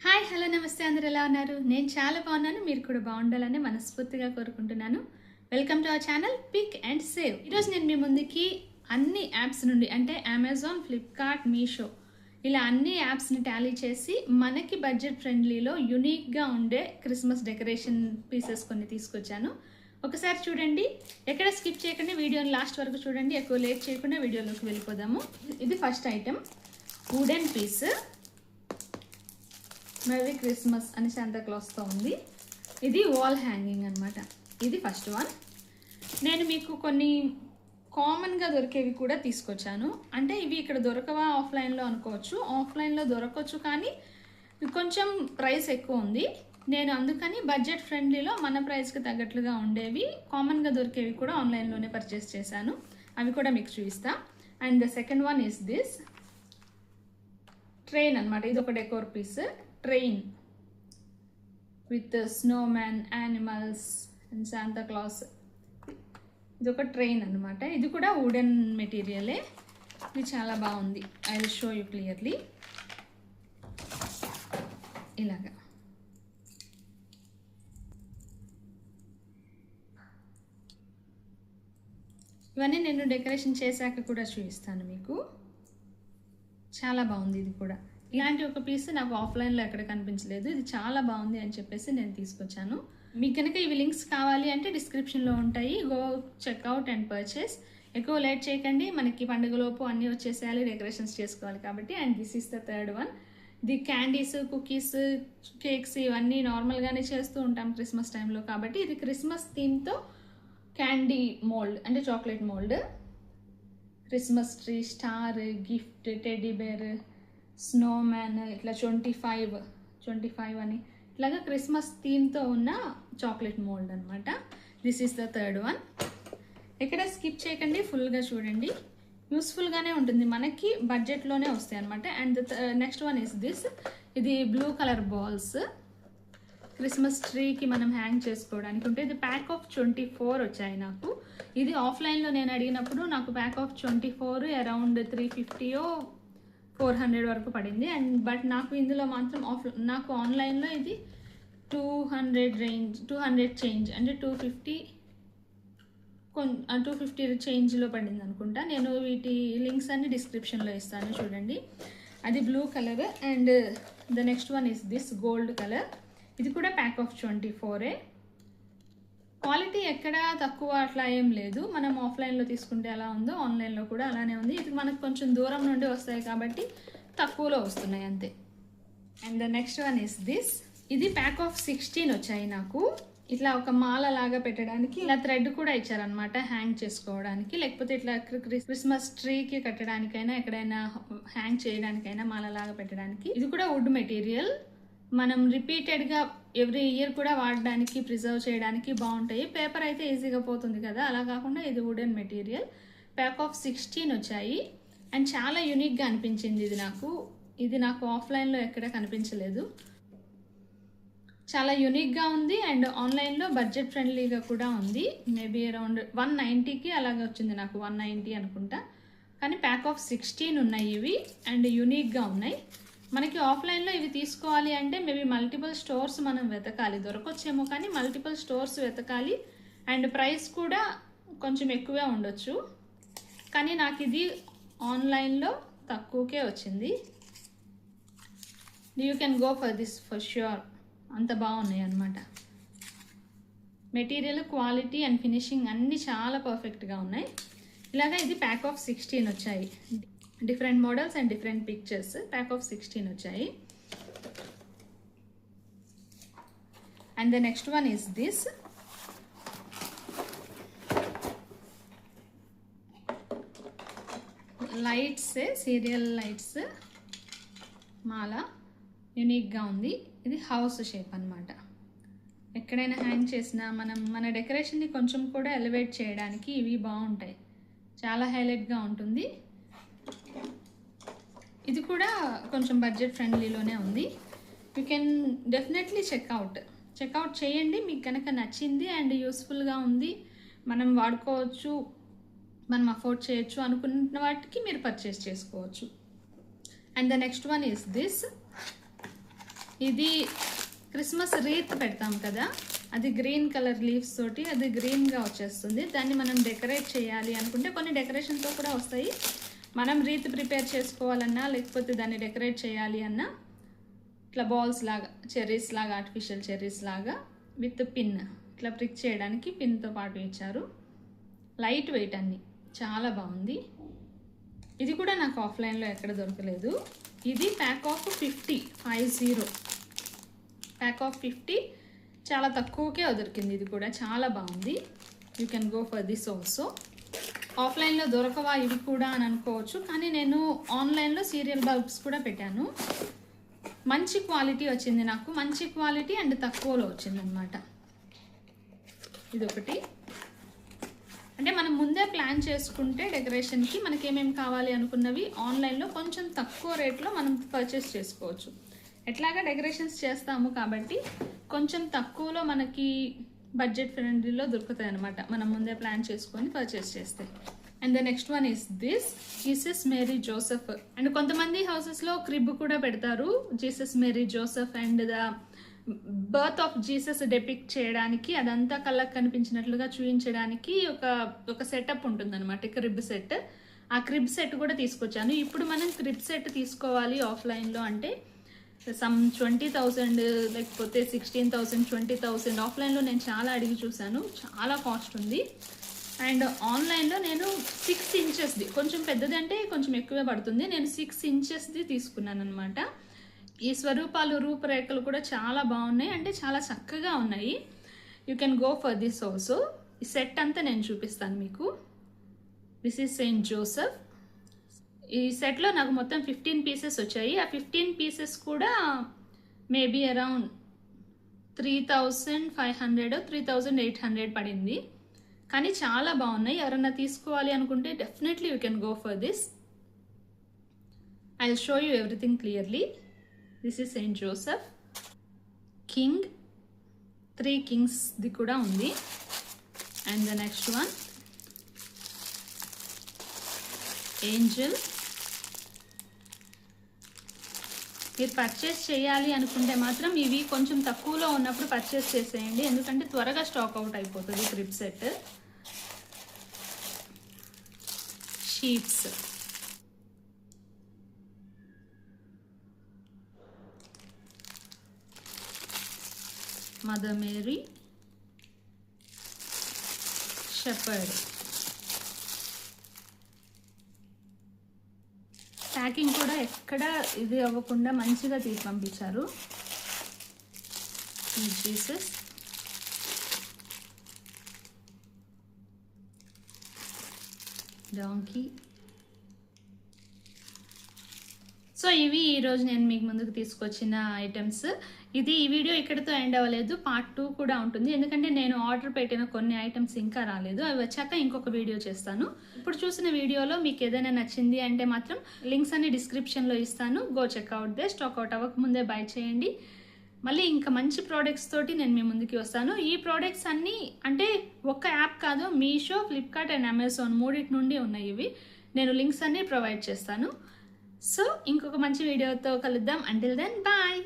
Hi hello నమస్తే, అందరు ఎలా ఉన్నారు? నేను చాలా బాగున్నాను. మీరు కూడా బాగుండాలని మనస్ఫూర్తిగా కోరుకుంటున్నాను. Welcome to our channel pick and save. ఈరోజు నేను మీ ముందుకి అన్ని యాప్స్ నుండి అంటే అమెజాన్, ఫ్లిప్కార్ట్, మీషో ఇలా అన్ని యాప్స్ని టాలీ చేసి మనకి బడ్జెట్ ఫ్రెండ్లీలో యునిక్గా ఉండే క్రిస్మస్ డెకరేషన్ పీసెస్ కొన్ని తీసుకొచ్చాను. ఒకసారి చూడండి, ఎక్కడ స్కిప్ చేయకుండా వీడియోని లాస్ట్ వరకు చూడండి. ఎక్కువ లేట్ చేయకుండా వీడియోలోకి వెళ్ళిపోదాము. ఇది first item, wooden piece. Merry Christmas అని శాంతాక్లాస్తో ఉంది. ఇది వాల్ హ్యాంగింగ్ అనమాట. ఇది ఫస్ట్ వన్. నేను మీకు కొన్ని కామన్గా దొరికేవి కూడా తీసుకొచ్చాను. అంటే ఇవి ఇక్కడ దొరకవా ఆఫ్లైన్లో అనుకోవచ్చు. ఆఫ్లైన్లో దొరకవచ్చు, కానీ కొంచెం ప్రైస్ ఎక్కువ ఉంది. నేను అందుకని బడ్జెట్ ఫ్రెండ్లీలో మన ప్రైస్కి తగ్గట్లుగా ఉండేవి, కామన్గా దొరికేవి కూడా ఆన్లైన్లోనే పర్చేస్ చేశాను. అవి కూడా మీకు చూపిస్తా. And the second one is this train అనమాట. ఇది ఒక decor piece. Train with snowman, animals and Santa Claus. ఇది ఒక ట్రైన్ అనమాట. ఇది కూడా వుడెన్ మెటీరియలే. ఇది చాలా బాగుంది. I will show you clearly. ఇలాగా ఇవన్నీ నేను డెకరేషన్ చేశాక కూడా చూపిస్తాను మీకు. చాలా బాగుంది. ఇది కూడా ఇలాంటి ఒక పీస్ నాకు ఆఫ్లైన్లో ఎక్కడ కనిపించలేదు. ఇది చాలా బాగుంది అని చెప్పేసి నేను తీసుకొచ్చాను. మీకు కనుక ఇవి లింక్స్ కావాలి అంటే డిస్క్రిప్షన్లో ఉంటాయి. Go check out and purchase. ఎక్కువ లేట్ చేయకండి, మనకి పండుగలోపు అన్నీ వచ్చేసేయాలి, డెకరేషన్స్ చేసుకోవాలి కాబట్టి. And this is the third one. The candies, cookies, cakes ఇవన్నీ నార్మల్గానే చేస్తూ ఉంటాం క్రిస్మస్ టైంలో కాబట్టి. ఇది క్రిస్మస్ థీమ్తో క్యాండీ మోల్డ్ అంటే chocolate mould. Christmas tree, star, gift, teddy bear, snowman, ఇట్లా 25 అని ఇట్లాగా క్రిస్మస్ థీమ్తో ఉన్న చాక్లెట్ మోల్డ్ అనమాట. This is the third one. ఎక్కడ స్కిప్ చేయకండి, ఫుల్గా చూడండి. యూస్ఫుల్గానే ఉంటుంది, మనకి బడ్జెట్లోనే వస్తాయి అనమాట. And next one is this. ఇది బ్లూ కలర్ బాల్స్. క్రిస్మస్ ట్రీకి మనం హ్యాంగ్ చేసుకోవడానికి ఉంటే. ఇది ప్యాక్ ఆఫ్ 24 వచ్చాయి నాకు. ఇది ఆఫ్లైన్లో నేను అడిగినప్పుడు నాకు ప్యాక్ ఆఫ్ 24 అరౌండ్ 350-400 వరకు పడింది. అండ్ బట్ నాకు ఇందులో మాత్రం నాకు ఆన్లైన్లో ఇది 200 చేంజ్ అంటే 250 చేంజ్లో పడింది అనుకుంటా. నేను వీటి లింక్స్ అన్ని డిస్క్రిప్షన్లో ఇస్తాను, చూడండి. అది blue colour. And the next one is this gold colour. ఇది కూడా ప్యాక్ ఆఫ్ 24. క్వాలిటీ ఎక్కడ తక్కువ అట్లా ఏం లేదు. మనం ఆఫ్లైన్లో తీసుకుంటే ఎలా ఉందో ఆన్లైన్లో కూడా అలానే ఉంది. ఇది మనకు కొంచెం దూరం నుండి వస్తాయి కాబట్టి తక్కువలో వస్తున్నాయి అంతే. And the next one is this. ఇది ప్యాక్ ఆఫ్ 16 వచ్చాయి నాకు. ఇట్లా ఒక మాల లాగా పెట్టడానికి ఇలా థ్రెడ్ కూడా ఇచ్చారనమాట, హ్యాంగ్ చేసుకోవడానికి. లేకపోతే ఇట్లా క్రిస్మస్ ట్రీకి కట్టడానికైనా ఎక్కడైనా హ్యాంగ్ చేయడానికైనా మాల లాగా పెట్టడానికి. ఇది కూడా వుడ్ మెటీరియల్. మనం రిపీటెడ్గా ఎవ్రీ ఇయర్ కూడా వాడడానికి, ప్రిజర్వ్ చేయడానికి బాగుంటాయి. పేపర్ అయితే ఈజీగా పోతుంది కదా, అలా కాకుండా ఇది వుడెన్ మెటీరియల్. ప్యాక్ ఆఫ్ 16 వచ్చాయి. అండ్ చాలా యూనిక్గా అనిపించింది ఇది నాకు ఆఫ్లైన్లో ఎక్కడ కనిపించలేదు. చాలా యూనిక్గా ఉంది. అండ్ ఆన్లైన్లో బడ్జెట్ ఫ్రెండ్లీగా కూడా ఉంది. మేబీ అరౌండ్ 190కి అలాగే వచ్చింది నాకు, 190 అనుకుంటా. కానీ ప్యాక్ ఆఫ్ 16 ఉన్నాయి ఇవి. అండ్ యూనిక్గా ఉన్నాయి. మనకి ఆఫ్లైన్లో ఇవి తీసుకోవాలి అంటే మేబీ మల్టిపుల్ స్టోర్స్ మనం వెతకాలి, దొరకొచ్చేమో కానీ మల్టిపుల్ స్టోర్స్ వెతకాలి. అండ్ ప్రైస్ కూడా కొంచెం ఎక్కువే ఉండొచ్చు. కానీ నాకు ఇది ఆన్లైన్లో తక్కువకే వచ్చింది. You can go for this for sure. అంత బాగున్నాయి అన్నమాట. మెటీరియల్, క్వాలిటీ అండ్ ఫినిషింగ్ అన్నీ చాలా పర్ఫెక్ట్గా ఉన్నాయి. ఇలాగా ఇది ప్యాక్ ఆఫ్ 16 వచ్చాయి. Different models and different pictures. Pack of 16 వచ్చాయి. And the next one is this. Lights, serial lights మాల. యూనిక్గా ఉంది. ఇది హౌస్ షేప్ అనమాట. ఎక్కడైనా హ్యాంగ్ చేసినా మన డెకరేషన్ని కొంచెం కూడా ఎలివేట్ చేయడానికి ఇవి బాగుంటాయి. చాలా హైలైట్గా ఉంటుంది. ఇది కూడా కొంచెం బడ్జెట్ ఫ్రెండ్లీలోనే ఉంది. యూ కెన్ డెఫినెట్లీ చెక్అవుట్ చేయండి. మీకు కనుక నచ్చింది అండ్ యూస్ఫుల్గా ఉంది, మనం వాడుకోవచ్చు, మనం అఫోర్డ్ చేయొచ్చు అనుకున్న వాటికి మీరు పర్చేస్ చేసుకోవచ్చు. And the next one is this. ఇది క్రిస్మస్ రీత్ పెడతాం కదా, అది గ్రీన్ కలర్ లీవ్స్ తోటి అది గ్రీన్గా వచ్చేస్తుంది. దాన్ని మనం డెకరేట్ చేయాలి అనుకుంటే కొన్ని డెకరేషన్తో కూడా వస్తాయి. మనం రీత్ ప్రిపేర్ చేసుకోవాలన్నా లేకపోతే దాన్ని డెకరేట్ చేయాలి అన్నా ఇట్లా బాల్స్ లాగా, చెర్రీస్ లాగా, ఆర్టిఫిషియల్ చెర్రీస్ లాగా విత్ పిన్ ఇట్లా ప్రిక్ చేయడానికి పిన్తో పాటు ఇచ్చారు. లైట్ వెయిట్ అన్ని, చాలా బాగుంది. ఇది కూడా నాకు ఆఫ్లైన్లో ఎక్కడ దొరకలేదు. ఇది ప్యాక్ ఆఫ్ 50 ప్యాక్ ఆఫ్ 50 చాలా తక్కువకే దొరికింది. ఇది కూడా చాలా బాగుంది. You can go for this also. ఆఫ్లైన్లో దొరకవా ఇవి కూడా అని అనుకోవచ్చు, కానీ నేను ఆన్లైన్లో సీరియల్ బల్బ్స్ కూడా పెట్టాను. మంచి క్వాలిటీ వచ్చింది నాకు, మంచి క్వాలిటీ అండ్ తక్కువలో వచ్చింది అనమాట. ఇదొకటి. అంటే మనం ముందే ప్లాన్ చేసుకుంటే డెకరేషన్కి మనకి ఏమేమి కావాలి అనుకున్నవి ఆన్లైన్లో కొంచెం తక్కువ రేట్లో మనం పర్చేస్ చేసుకోవచ్చు. ఎట్లాగా డెకరేషన్స్ చేస్తాము కాబట్టి కొంచెం తక్కువలో మనకి బడ్జెట్ ఫ్రెండ్లీలో దొరుకుతాయి అనమాట, మనం ముందే ప్లాన్ చేసుకొని పర్చేస్ చేస్తే. And the next one is this Jesus Mary Joseph. And కొంతమంది హౌసెస్లో క్రిబ్ కూడా పెడతారు, Jesus Mary Joseph and the birth of Jesus depict చేయడానికి, అదంతా కళ్ళకు కనిపించినట్లుగా చూపించడానికి ఒక సెటప్ ఉంటుందన్నమాట, క్రిబ్ సెట్. ఆ క్రిబ్ సెట్ కూడా తీసుకొచ్చాను. ఇప్పుడు మనం క్రిబ్ సెట్ తీసుకోవాలి ఆఫ్లైన్లో అంటే సమ్ 20,000 లేకపోతే 16,000, 20,000. ఆఫ్లైన్లో నేను చాలా అడిగి చూశాను, చాలా కాస్ట్ ఉంది. అండ్ ఆన్లైన్లో నేను 6 ఇంచెస్ది, కొంచెం పెద్దది అంటే కొంచెం ఎక్కువే పడుతుంది, నేను 6 ఇంచెస్ది తీసుకున్నాను అనమాట. ఈ స్వరూపాలు రూపురేఖలు కూడా చాలా బాగున్నాయి, అంటే చాలా చక్కగా ఉన్నాయి. You can go for this also. ఈ సెట్ అంతా నేను చూపిస్తాను మీకు. This is Saint Joseph. ఈ సెట్లో నాకు మొత్తం 15 పీసెస్ వచ్చాయి. ఆ 15 పీసెస్ కూడా మేబీ అరౌండ్ 3,500 3,800 పడింది. కానీ చాలా బాగున్నాయి. ఎవరన్నా తీసుకోవాలి అనుకుంటే definitely you can go for this. I will show you everything clearly. This is Saint Joseph. King, 3 కింగ్స్ది కూడా ఉంది. And the next one Angel. మీరు పర్చేస్ చేయాలి అనుకుంటే మాత్రం ఇవి కొంచెం తక్కువలో ఉన్నప్పుడు పర్చేస్ చేసేయండి, ఎందుకంటే త్వరగా స్టాక్ అవుట్ అయిపోతుంది crib set. Sheeps, mother Mary, shepherd. Packing కూడా ఎక్కడ ఇది అవ్వకుండా మంచిగా తీసి పంపించారు. Jesus, donkey. సో ఇవి ఈరోజు నేను మీకు ముందుకు తీసుకొచ్చిన ఐటమ్స్. ఈ వీడియో ఇక్కడితో ఎండ్ అవ్వలేదు, పార్ట్ 2 కూడా ఉంటుంది, ఎందుకంటే నేను ఆర్డర్ పెట్టిన కొన్ని ఐటమ్స్ ఇంకా రాలేదు, అవి వచ్చాక ఇంకొక వీడియో చేస్తాను. ఇప్పుడు చూసిన వీడియోలో మీకు ఏదైనా నచ్చింది అంటే మాత్రం లింక్స్ అన్ని డిస్క్రిప్షన్లో ఇస్తాను, go checkout they. Stock out అవ్వకముందే బై చేయండి. మళ్ళీ ఇంకా మంచి ప్రోడక్ట్స్ తోటి నేను మీ ముందుకి వస్తాను. ఈ ప్రోడక్ట్స్ అన్నీ అంటే ఒక్క యాప్ కాదు, మీషో, ఫ్లిప్కార్ట్ అండ్ అమెజాన్ 3 నుండి ఉన్నాయి ఇవి. నేను లింక్స్ అన్ని ప్రొవైడ్ చేస్తాను. సో ఇంకొక మంచి వీడియోతో కలుద్దాం. Until then bye.